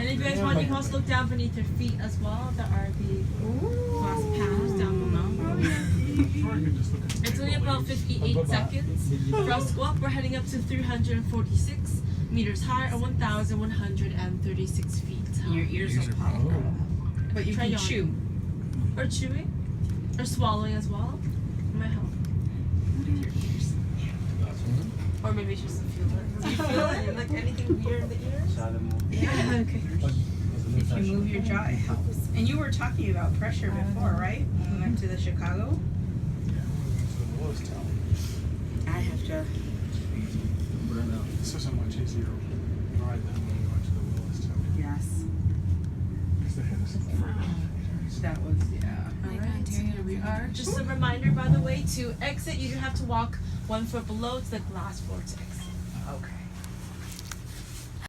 And if you guys want, you can also look down beneath your feet as well. There are the glass panels down below. It's only about 58 seconds. For us to go up, we're heading up to 346 meters high, or 1,136 feet high. Your ears will pop. But you can chew. Or chewing. Or swallowing as well. It might help. With your ears. Or maybe it's just a feeling. Do you feel it? Like anything weird in the ears? Yeah, okay. If you move your jaw, it helps. And you were talking about pressure before, right? When we went to the Chicago? I have to. This is so much easier ride than when we went to the Willis. Yes. That was, yeah. Alright, here we are. Just a reminder, by the way, to exit, you do have to walk 1 foot below to the glass floor to exit. Okay.